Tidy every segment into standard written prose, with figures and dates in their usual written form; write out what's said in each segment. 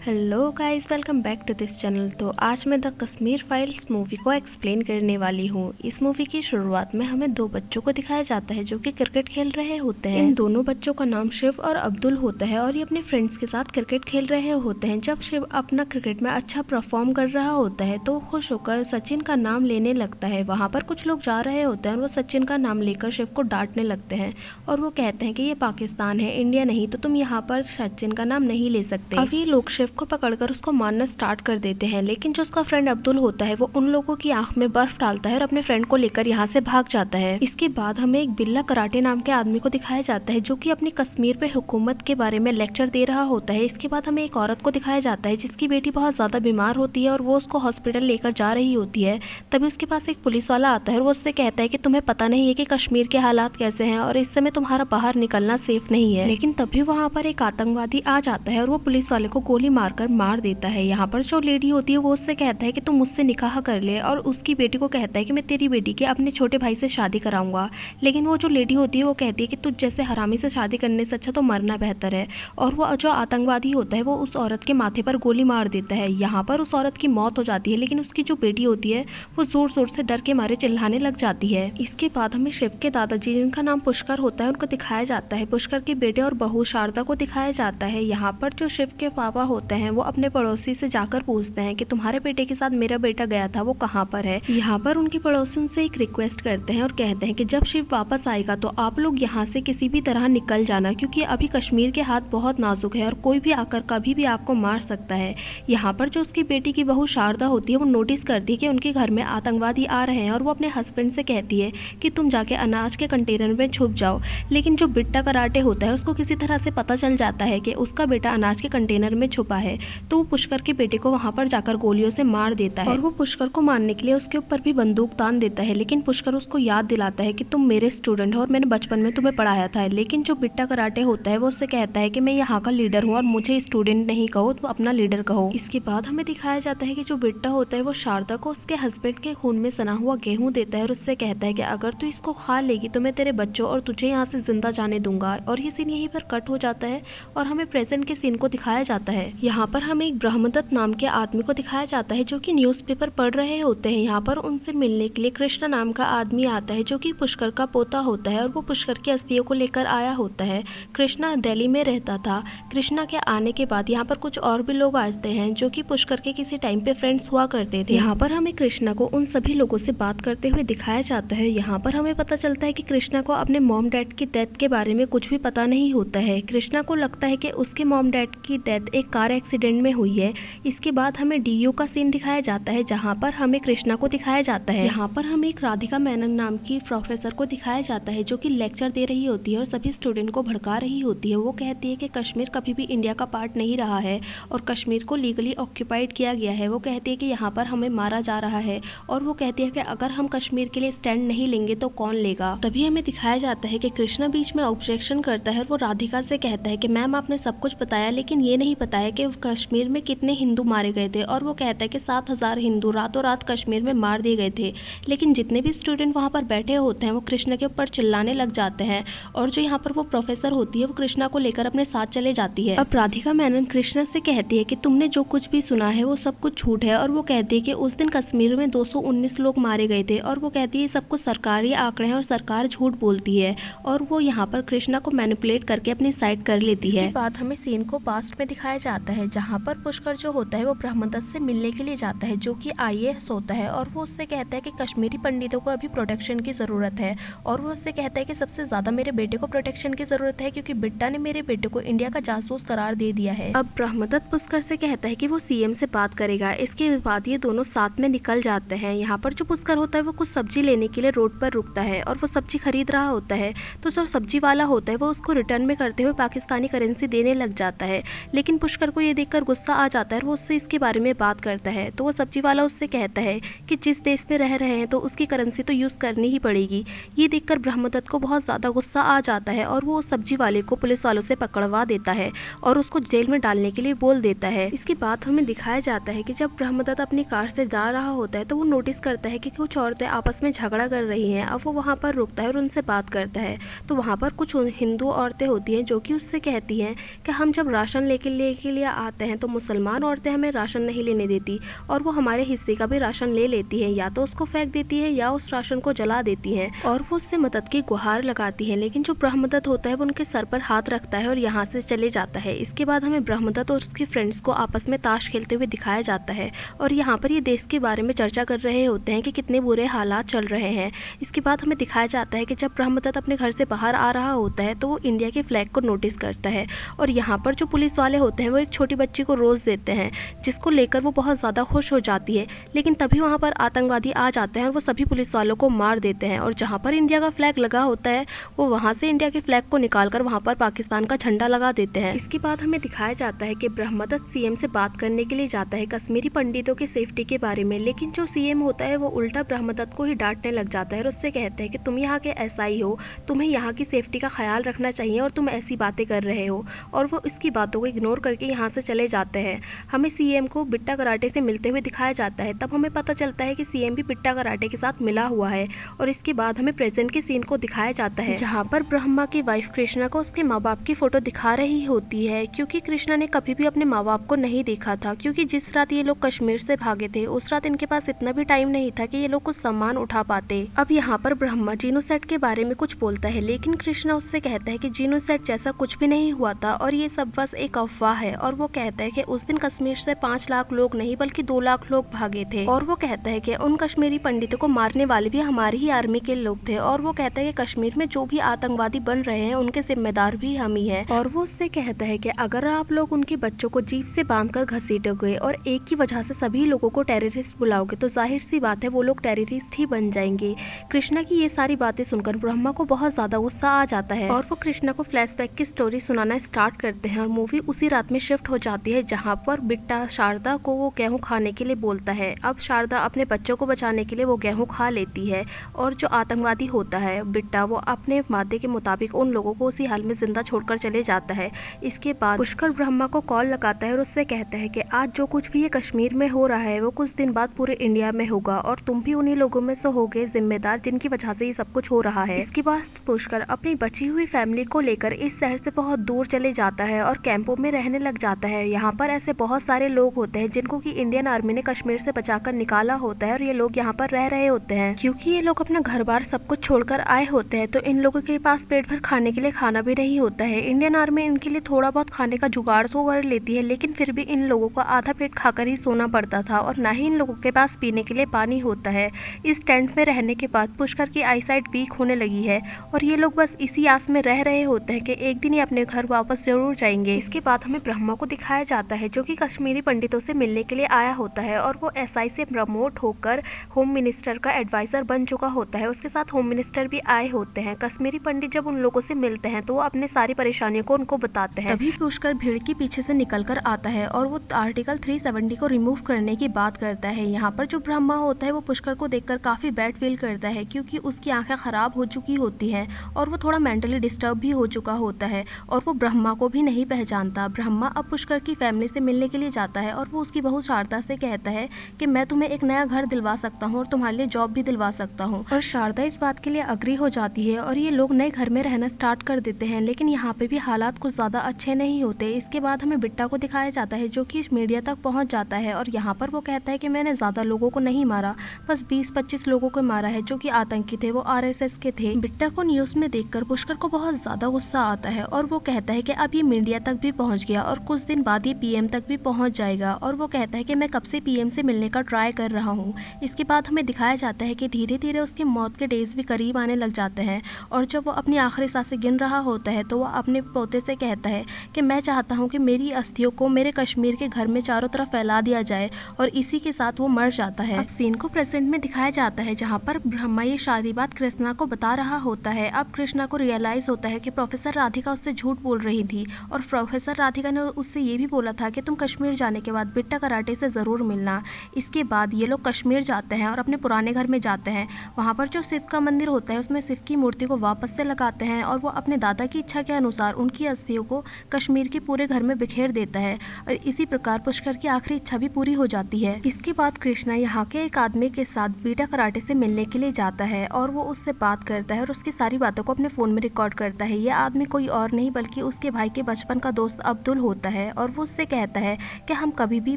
Hello guys, welcome back to this channel. तो आज मैं द कश्मीर फाइल्स मूवी को एक्सप्लेन करने वाली हूँ। इस मूवी की शुरुआत में हमें दो बच्चों को दिखाया जाता है जो कि क्रिकेट खेल रहे होते हैं। इन दोनों बच्चों का नाम शिव और अब्दुल होता है और ये अपने फ्रेंड्स के साथ क्रिकेट खेल रहे होते हैं। जब शिव अपना क्रिकेट में अच्छा परफॉर्म कर रहा होता है तो खुश होकर सचिन का नाम लेने लगता है। वहाँ पर कुछ लोग जा रहे होते हैं और वो सचिन का नाम लेकर शिव को डांटने लगते हैं और वो कहते हैं कि ये पाकिस्तान है, इंडिया नहीं, तो तुम यहाँ पर सचिन का नाम नहीं ले सकते। अब ये लोग शिव को पकड़कर उसको मारना स्टार्ट कर देते हैं, लेकिन जो उसका फ्रेंड अब्दुल होता है वो उन लोगों की आंख में बर्फ डालता है और अपने फ्रेंड को लेकर यहाँ से भाग जाता है। इसके बाद हमें एक बिल्ला कराटे नाम के आदमी को दिखाया जाता है जो कि अपनी कश्मीर पे हुकूमत के बारे में लेक्चर दे रहा होता है। इसके बाद हमें एक औरत को दिखाया जाता है जिसकी बेटी बहुत ज्यादा बीमार होती है और वो उसको हॉस्पिटल लेकर जा रही होती है। तभी उसके पास एक पुलिस वाला आता है और वो उससे कहता है कि तुम्हें पता नहीं है कि कश्मीर के हालात कैसे हैं और इस समय तुम्हारा बाहर निकलना सेफ नहीं है। लेकिन तभी वहाँ पर एक आतंकवादी आ जाता है और वो पुलिस वाले को गोली मारकर मार देता है। यहाँ पर जो लेडी होती है वो उससे कहता है कि तुम मुझसे निकाह कर ले और उसकी बेटी को कहता है कि मैं तेरी बेटी के अपने छोटे भाई से शादी कराऊंगा। लेकिन वो जो लेडी होती है वो कहती है कि तुझ जैसे हरामी से शादी करने से अच्छा तो मरना बेहतर है। और वो जो आतंकवादी होता है वो उस औरत के माथे पर गोली मार देता है। यहाँ पर उस औरत की मौत हो जाती है, लेकिन उसकी जो बेटी होती है वो जोर जोर से डर के मारे चिल्लाने लग जाती है। इसके बाद हमें शिव के दादाजी जिनका नाम पुष्कर होता है उनको दिखाया जाता है। पुष्कर के बेटे और बहू शारदा को दिखाया जाता है। यहाँ पर जो शिव के पापा होते हैं वो अपने पड़ोसी से जाकर पूछते हैं कि तुम्हारे बेटे के साथ मेरा बेटा गया था, वो कहाँ पर है। यहाँ पर उनके पड़ोसी उनसे एक रिक्वेस्ट करते हैं और कहते हैं कि जब शिव वापस आएगा तो आप लोग यहाँ से किसी भी तरह निकल जाना, क्योंकि अभी कश्मीर के हाथ बहुत नाजुक है और कोई भी आकर कभी भी आपको मार सकता है। यहाँ पर जो उसकी बेटी की बहू शारदा होती है वो नोटिस करती है कि उनके घर में आतंकवादी आ रहे हैं और वो अपने हस्बैंड से कहती है कि तुम जाके अनाज के कंटेनर में छुप जाओ। लेकिन जो बिट्टा कराटे होता है उसको किसी तरह से पता चल जाता है कि उसका बेटा अनाज के कंटेनर में छुपा है, तो वो पुष्कर के बेटे को वहां पर जाकर गोलियों से मार देता है और वो पुष्कर को मारने के लिए उसके ऊपर भी बंदूक तान देता है। लेकिन पुष्कर उसको याद दिलाता है कि तुम मेरे स्टूडेंट हो और मैंने बचपन में तुम्हें पढ़ाया था। लेकिन जो बिट्टा कराटे होता है वो उससे कहता है कि मैं यहाँ का लीडर हूँ और मुझे स्टूडेंट नहीं कहो, तो अपना लीडर कहो। इसके बाद हमें दिखाया जाता है कि जो बिट्टा होता है वो शारदा को उसके हस्बैंड के खून में सना हुआ गेहूं देता है और उससे कहता है कि अगर तू इसको खा लेगी तो मैं तेरे बच्चों और तुझे यहाँ से जिंदा जाने दूंगा। और ये सीन यहीं पर कट हो जाता है और हमें प्रेजेंट के सीन को दिखाया जाता है। यहाँ पर हमें एक ब्रह्मदत्त नाम के आदमी को दिखाया जाता है जो कि न्यूज़पेपर पढ़ रहे होते हैं। यहाँ पर उनसे मिलने के लिए कृष्णा नाम का आदमी आता है जो कि पुष्कर का पोता होता है और वो पुष्कर की अस्थियों को लेकर आया होता है। कृष्णा दिल्ली में रहता था। कृष्णा के आने के बाद यहाँ पर कुछ और भी लोग आते हैं जो कि पुष्कर के किसी टाइम पे फ्रेंड्स हुआ करते थे। यहाँ पर हमें कृष्णा को उन सभी लोगों से बात करते हुए दिखाया जाता है। यहाँ पर हमें पता चलता है कि कृष्णा को अपने मॉम डैड की डेथ के बारे में कुछ भी पता नहीं होता है। कृष्णा को लगता है कि उसके मॉम डैड की डेथ एक कार एक्सीडेंट में हुई है। इसके बाद हमें डीयू का सीन दिखाया जाता है जहाँ पर हमें कृष्णा को दिखाया जाता है। यहाँ पर हमें एक राधिका मेनन नाम की प्रोफेसर को दिखाया जाता है जो कि लेक्चर दे रही होती है और सभी स्टूडेंट को भड़का रही होती है। वो कहती है कि कश्मीर कभी भी इंडिया का पार्ट नहीं रहा है और कश्मीर को लीगली ऑक्यूपाइड किया गया है। वो कहती है कि यहाँ पर हमें मारा जा रहा है और वो कहती है कि अगर हम कश्मीर के लिए स्टैंड नहीं लेंगे तो कौन लेगा। तभी हमें दिखाया जाता है कि कृष्णा बीच में ऑब्जेक्शन करता है। वो राधिका से कहता है कि मैम आपने सब कुछ बताया लेकिन ये नहीं बताया कि कश्मीर में कितने हिंदू मारे गए थे। और वो कहता है कि 7,000 हिंदू रातों रात कश्मीर में मार दिए गए थे। लेकिन जितने भी स्टूडेंट वहाँ पर बैठे होते हैं वो कृष्णा के ऊपर चिल्लाने लग जाते हैं और जो यहाँ पर वो प्रोफेसर होती है वो कृष्णा को लेकर अपने साथ चले जाती है। अब राधिका मेनन कृष्णा से कहती है कि तुमने जो कुछ भी सुना है वो सब कुछ झूठ है और वो कहती है कि उस दिन कश्मीर में 219 लोग मारे गए थे और वो कहती है सब कुछ सरकारी आंकड़े हैं और सरकार झूठ बोलती है और वो यहाँ पर कृष्णा को मैनिपुलेट करके अपनी साइड कर लेती है। इसके बाद हमें सीन को पास्ट में दिखाया जाता है जहाँ पर पुष्कर जो होता है वो ब्रह्मदत्त से मिलने के लिए जाता है जो कि IAS होता है और वो उससे कहता है कि कश्मीरी पंडितों को अभी प्रोटेक्शन की जरूरत है और वो उससे कहता है कि सबसे ज्यादा मेरे बेटे को प्रोटेक्शन की जरूरत है क्योंकि बिट्टा ने मेरे बेटे को इंडिया का जासूस करार दे दिया है। अब ब्रह्मदत्त पुष्कर से कहता है कि वो CM से बात करेगा। इसके बाद ये दोनों साथ में निकल जाते हैं। यहाँ पर जो पुष्कर होता है वो कुछ सब्जी लेने के लिए रोड पर रुकता है और वो सब्जी खरीद रहा होता है तो जो सब्जी वाला होता है वो उसको रिटर्न में करते हुए पाकिस्तानी करेंसी देने लग जाता है। लेकिन पुष्कर को ये देखकर गुस्सा आ जाता है और वो उससे इसके बारे में बात करता है तो वो सब्जी वाला उससे कहता है कि जिस देश में रह रहे हैं तो उसकी करेंसी तो यूज़ करनी ही पड़ेगी। ये देखकर ब्रह्मदत्त को बहुत ज़्यादा गुस्सा आ जाता है और वो सब्जी वाले को पुलिस वालों से पकड़वा देता है और उसको जेल में डालने के लिए बोल देता है। इसके बाद हमें दिखाया जाता है कि जब ब्रह्मदत्त अपनी कार से जा रहा होता है तो वो नोटिस करता है कि कुछ औरतें आपस में झगड़ा कर रही हैं। अब वो वहाँ पर रुकता है और उनसे बात करता है तो वहाँ पर कुछ हिंदू औरतें होती हैं जो कि उससे कहती हैं कि हम जब राशन लेके लिए आते हैं तो मुसलमान औरतें हमें राशन नहीं लेने देती और वो हमारे हिस्से का भी राशन ले लेती है, या तो उसको फेंक देती है या उस राशन को जला देती है और वो उससे मदद की गुहार लगाती है। लेकिन जो ब्रह्मदत्त होता है वो उनके सर पर हाथ रखता है और यहाँ से चले जाता है। इसके बाद हमें ब्रह्मदत्त और उसके फ्रेंड्स को आपस में ताश खेलते हुए दिखाया जाता है और यहाँ पर ये देश के बारे में चर्चा कर रहे होते हैं कि कितने बुरे हालात चल रहे हैं। इसके बाद हमें दिखाया जाता है कि जब ब्रह्मदत्त अपने घर से बाहर आ रहा होता है तो वो इंडिया के फ्लैग को नोटिस करता है और यहाँ पर जो पुलिस वाले होते हैं वो एक छोटी बच्ची को रोज़ देते हैं, जिसको लेकर वो बहुत ज़्यादा खुश हो जाती है। लेकिन तभी वहाँ पर आतंकवादी आ जाते हैं और वो सभी पुलिस वालों को मार देते हैं और जहाँ पर इंडिया का फ्लैग लगा होता है वो वहाँ से इंडिया के फ्लैग को निकालकर वहाँ पर पाकिस्तान का झंडा लगा देते हैं। इसके बाद हमें दिखाया जाता है कि ब्रह्मदत्त सीएम से बात करने के लिए जाता है कश्मीरी पंडितों की सेफ्टी के बारे में, लेकिन जो सीएम होता है वो उल्टा ब्रह्मदत्त को ही डांटने लग जाता है और उससे कहता है कि तुम यहाँ के एसआई हो, तुम्हें यहाँ की सेफ्टी का ख्याल रखना चाहिए और तुम ऐसी बातें कर रहे हो, और वो इसकी बातों को इग्नोर करके यहाँ से चले जाते हैं। हमें सीएम को बिट्टा कराटे से मिलते हुए दिखाया जाता है, तब हमें पता चलता है कि सीएम भी बिट्टा कराटे के साथ मिला हुआ है और इसके बाद हमें प्रेजेंट के सीन को दिखाया जाता है जहाँ पर ब्रह्मा की वाइफ कृष्णा को उसके माँ बाप की फोटो दिखा रही होती है, क्योंकि कृष्णा ने कभी भी अपने माँ बाप को नहीं देखा था, क्योंकि जिस रात ये लोग कश्मीर से भागे थे उस रात इनके पास इतना भी टाइम नहीं था कि ये लोग कुछ सामान उठा पाते। अब यहाँ पर ब्रह्मा जीनोसाइड के बारे में कुछ बोलता है, लेकिन कृष्णा उससे कहता है कि जीनोसाइड जैसा कुछ भी नहीं हुआ था और ये सब बस एक अफवाह है, और वो कहता है कि उस दिन कश्मीर से 5 लाख लोग नहीं बल्कि 2 लाख लोग भागे थे, और वो कहता है कि उन कश्मीरी पंडितों को मारने वाले भी हमारी ही आर्मी के लोग थे, और वो कहता है कि कश्मीर में जो भी आतंकवादी बन रहे हैं उनके जिम्मेदार भी हम ही हैं। और वो उससे कहता है कि अगर आप लोग उनके बच्चों को जीप से बांधकर घसीटोगे और एक की वजह से सभी लोगों को टेररिस्ट बुलाओगे तो जाहिर सी बात है वो लोग टेररिस्ट ही बन जाएंगे। कृष्णा की ये सारी बातें सुनकर ब्रह्मा को बहुत ज्यादा गुस्सा आ जाता है और वो कृष्णा को फ्लैशबैक की स्टोरी सुनाना स्टार्ट करते हैं और मूवी उसी रात में शिफ्ट हो जाती है जहाँ पर बिट्टा शारदा को वो गेहूँ खाने के लिए बोलता है। अब शारदा अपने बच्चों को बचाने के लिए वो गेहूँ खा लेती है और जो आतंकवादी होता है बिट्टा वो अपने वादे के मुताबिक उन लोगों को उसी हाल में जिंदा छोड़कर चले जाता है। इसके बाद पुष्कर ब्रह्मा को कॉल लगाता है और उससे कहता है कि आज जो कुछ भी ये कश्मीर में हो रहा है वो कुछ दिन बाद पूरे इंडिया में होगा और तुम भी उन्हीं लोगों में से होगे जिम्मेदार जिनकी वजह से ये सब कुछ हो रहा है। इसके बाद पुष्कर अपनी बची हुई फैमिली को लेकर इस शहर से बहुत दूर चले जाता है और कैंपों में रहने लग जाता है। यहाँ पर ऐसे बहुत सारे लोग होते हैं जिनको की इंडियन आर्मी ने कश्मीर से बचाकर निकाला होता है और ये लोग यहाँ पर रह रहे होते हैं। क्योंकि ये लोग अपना घर बार सब कुछ छोड़कर आए होते हैं तो इन लोगों के पास पेट भर खाने के लिए खाना भी नहीं होता है। इंडियन आर्मी इनके लिए थोड़ा बहुत खाने का जुगाड़ तो कर लेती है, लेकिन फिर भी इन लोगों को आधा पेट खाकर ही सोना पड़ता था और ना ही इन लोगों के पास पीने के लिए पानी होता है। इस टेंट में रहने के बाद पुष्कर की आईसाइट वीक होने लगी है और ये लोग बस इसी आस में रह रहे होते हैं कि एक दिन ये अपने घर वापस जरूर जाएंगे। इसके बाद हमें ब्रह्मा को दिखाया जाता है जो कि कश्मीरी पंडितों से मिलने के लिए आया होता है और वो एसआई से प्रमोट होकर होम मिनिस्टर का एडवाइजर बन चुका होता है। उसके साथ होम मिनिस्टर भी आए होते हैं। कश्मीरी पंडित जब उन लोगों से मिलते हैं तो वो अपने सारी परेशानियों को उनको बताते हैं। तभी पुष्कर भीड़ के पीछे से निकलकर आता है और वो आर्टिकल 370 को रिमूव करने की बात करता है। यहाँ पर जो ब्रह्मा होता है वो पुष्कर को देखकर काफी बैड फील करता है क्योंकि उसकी आंखें खराब हो चुकी होती हैं और वो थोड़ा मेंटली डिस्टर्ब भी हो चुका होता है और वो ब्रह्मा को भी नहीं पहचानता। ब्रह्मा अब पुष्कर की फैमिली से मिलने के लिए जाता है और वो उसकी बहू शारदा से कहता है कि मैं तुम्हें एक नया घर दिलवा सकता हूँ और तुम्हारे लिए जॉब भी दिलवा सकता हूँ, और शारदा इस बात के लिए अग्री हो जाती है और ये लोग नए घर में रहना स्टार्ट कर देते हैं। लेकिन यहाँ पे भी हालात कुछ ज्यादा अच्छे नहीं होते। इसके बाद हमें बिट्टा को दिखाया जाता है जो कि मीडिया तक पहुंच जाता है और यहाँ पर वो कहता है कि मैंने ज्यादा लोगों को नहीं मारा, बस 20-25 लोगों को मारा है जो कि आतंकी थे, वो आरएसएस के थे। बिट्टा को न्यूज में देखकर पुष्कर को बहुत ज्यादा गुस्सा आता है और वो कहता है कि अब ये मीडिया तक भी पहुंच गया और कुछ दिन बाद ये पीएम तक भी पहुंच जाएगा, और वो कहता है कि मैं कब से पीएम से मिलने का ट्राई कर रहा हूँ। इसके बाद हमें दिखाया जाता है कि धीरे धीरे उसकी मौत के डेज भी करीब आने लग जाते हैं और जब वो अपनी आखिरी सांसें गिन रहा होता है तो वो अपने पोते से कहता है कि मैं चाहता हूँ कि मेरी अस्थियों को मेरे कश्मीर के घर में चारों तरफ फैला दिया जाए, और इसी के साथ वो मर जाता है। अब सीन को प्रेजेंट में दिखाया जाता है जहाँ पर ब्रह्मा ये शादी बात कृष्णा को बता रहा होता है। अब कृष्णा को रियलाइज होता है कि प्रोफेसर राधिका उससे झूठ बोल रही थी और प्रोफेसर राधिका ने उससे ये भी बोला था कि तुम कश्मीर जाने के बाद बिट्टा कराटे से जरूर मिलना। इसके बाद ये लोग कश्मीर जाते हैं और अपने पुराने घर में जाते हैं। वहाँ पर जो शिव का मंदिर होता है उसमें शिव की मूर्ति को वापस से लगाते हैं और वो अपने दादा की इच्छा के अनुसार उनकी अस्थियों को कश्मीर के पूरे घर में बिखेर देता है, और इसी प्रकार पुष्कर की आखिरी इच्छा भी पूरी हो जाती है। इसके बाद कृष्णा यहाँ के एक आदमी के साथ बीटा कराटे से मिलने के लिए जाता है और वो उससे बात करता है और उसकी सारी बातों को अपने फोन में रिकॉर्ड करता है। ये आदमी कोई और नहीं बल्कि उसके भाई के बचपन का दोस्त अब्दुल होता है। है और वो उससे कहता है कि हम कभी भी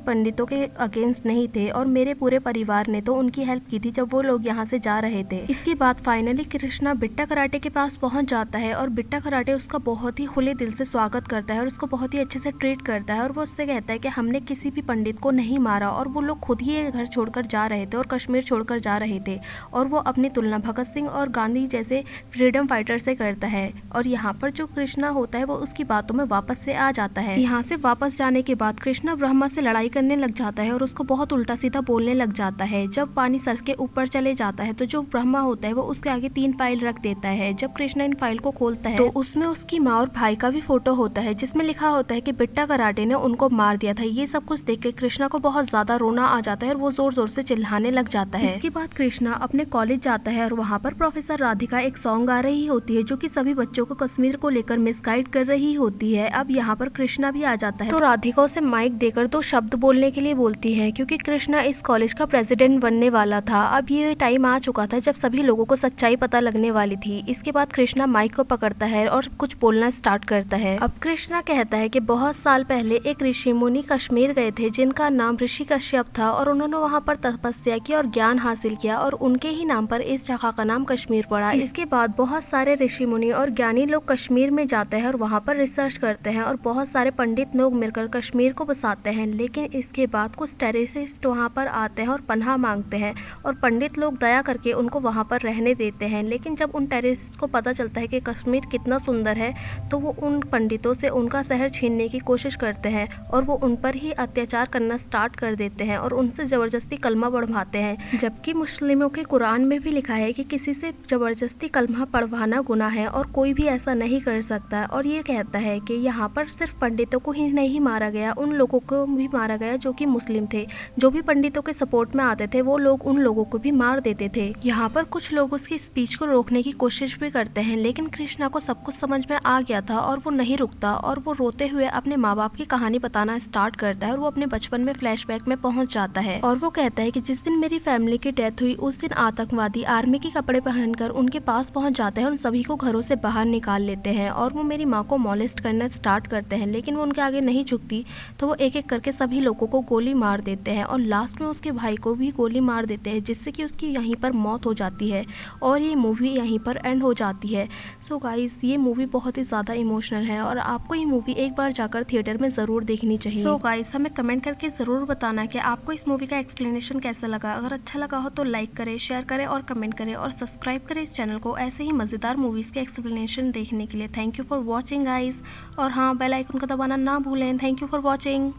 पंडितों के अगेंस्ट नहीं थे और मेरे पूरे परिवार ने तो उनकी हेल्प की थी जब वो लोग यहाँ से जा रहे थे। इसके बाद फाइनली कृष्णा बिट्टा कराटे के पास पहुंच जाता है और बिट्टा कराटे उसका बहुत ही खुले दिल से स्वागत करता है और उसको बहुत ही अच्छे से ट्रीट करता है और वो उससे कहता है कि हमने किसी भी पंडित को नहीं मारा और वो लोग खुद ही ये घर छोड़कर जा रहे थे और कश्मीर छोड़कर जा रहे थे और वो अपनी तुलना भगत सिंह और गांधी जैसे फ्रीडम फाइटर से करता है। और यहाँ पर जो कृष्णा होता है वो उसकी बातों में वापस से आ जाता है। यहाँ से वापस जाने के बाद कृष्णा ब्रह्मा से लड़ाई करने लग जाता है और उसको बहुत उल्टा सीधा बोलने लग जाता है। जब पानी सर के ऊपर चले जाता है तो जो ब्रह्मा होता है वो उसके आगे 3 फाइल रख देता है। जब कृष्णा इन फाइल को खोलता है तो उसमें उसकी माँ और भाई का भी फोटो होता है जिसमें लिखा होता है कि बिट्टा कराटे ने उनको मार दिया था। ये सब कुछ देख के कृष्णा को बहुत ज्यादा रोना आ जाता है और वो जोर जोर से चिल्लाने लग जाता है। इसके बाद कृष्णा अपने कॉलेज जाता है और वहाँ पर प्रोफेसर राधिका एक सॉन्ग गा रही होती है जो कि सभी बच्चों को कश्मीर को लेकर मिसगाइड कर रही होती है। अब यहाँ पर कृष्णा भी आ जाता है तो राधिका उसे माइक देकर 2 शब्द बोलने के लिए बोलती है क्योंकि कृष्णा इस कॉलेज का प्रेसिडेंट बनने वाला था। अब ये टाइम आ चुका था जब सभी लोगों को सच्चाई पता लगने वाली थी। इसके बाद कृष्णा माइक को पकड़ता है और कुछ बोलना स्टार्ट करता है। अब कृष्णा कहता है कि बहुत साल पहले एक ऋषि मुनि कश्मीर गए थे जिनका नाम ऋषि कश्यप था और उन्होंने वहाँ पर तपस्या की और ज्ञान हासिल किया और उनके ही नाम पर इस जगह का नाम कश्मीर पड़ा। इसके बाद बहुत सारे ऋषि मुनि और ज्ञानी लोग कश्मीर में जाते हैं और वहाँ पर रिसर्च करते हैं और बहुत सारे पंडित लोग मिलकर कश्मीर को बसाते हैं। लेकिन इसके बाद कुछ टेररिस्ट वहाँ पर आते हैं और पनाह मांगते हैं और पंडित लोग दया करके उनको वहाँ पर रहने देते हैं। लेकिन जब उन टेररिस्ट को पता चलता है कि कश्मीर कितना सुंदर है तो वो उन पंडितों से उनका शहर छीनने की कोशिश करते हैं और वो उन पर ही अत्याचार करना स्टार्ट कर देते हैं और उनसे जबरदस्ती कलमा पढ़वाते हैं। जबकि मुस्लिमों के कुरान में भी लिखा है कि किसी से जबरदस्ती कलमा पढ़वाना गुनाह है और कोई भी ऐसा नहीं कर सकता। और ये कहता है कि यहाँ पर सिर्फ पंडितों को ही नहीं मारा गया, उन लोगों को भी मारा गया जो कि मुस्लिम थे। जो भी पंडितों के सपोर्ट में आते थे वो लोग उन लोगों को भी मार देते थे। यहाँ पर कुछ लोग उसकी स्पीच को रोकने की कोशिश भी करते हैं लेकिन कृष्णा को सब कुछ समझ में आ गया था और वो नहीं रुकता और वो रोते हुए अपने माँ बाप की कहानी बताना स्टार्ट करता है और वो अपने बचपन में फ्लैशबैक में पहुंच जाता है। और वो कहता है कि जिस दिन मेरी फैमिली की डेथ हुई उस दिन आतंकवादी आर्मी के कपड़े पहनकर उनके पास पहुंच जाते हैं, उन सभी को घरों से बाहर निकाल लेते हैं और वो मेरी माँ को मॉलेस्ट करना स्टार्ट करते हैं। लेकिन वो उनके आगे नहीं झुकती तो वो एक एक करके सभी लोगों को गोली मार देते हैं और लास्ट में उसके भाई को भी गोली मार देते हैं जिससे कि उसकी यहीं पर मौत हो जाती है और ये मूवी यहीं पर एंड हो जाती है। सो गाइस, ये मूवी बहुत ही ज़्यादा इमोशनल है और आपको ये मूवी एक बार जाकर थिएटर में ज़रूर देखनी चाहिए। सो गाइस, हमें कमेंट करके ज़रूर बताना कि आपको इस मूवी का एक्सप्लेनेशन कैसा लगा। अगर अच्छा लगा हो तो लाइक करें, शेयर करें और कमेंट करें और सब्सक्राइब करें इस चैनल को ऐसे ही मज़ेदार मूवीज़ के एक्सप्लेनेशन देखने के लिए। Thank you for watching guys. और हाँ, बेल आइकन का दबाना ना भूलें। Thank you for watching.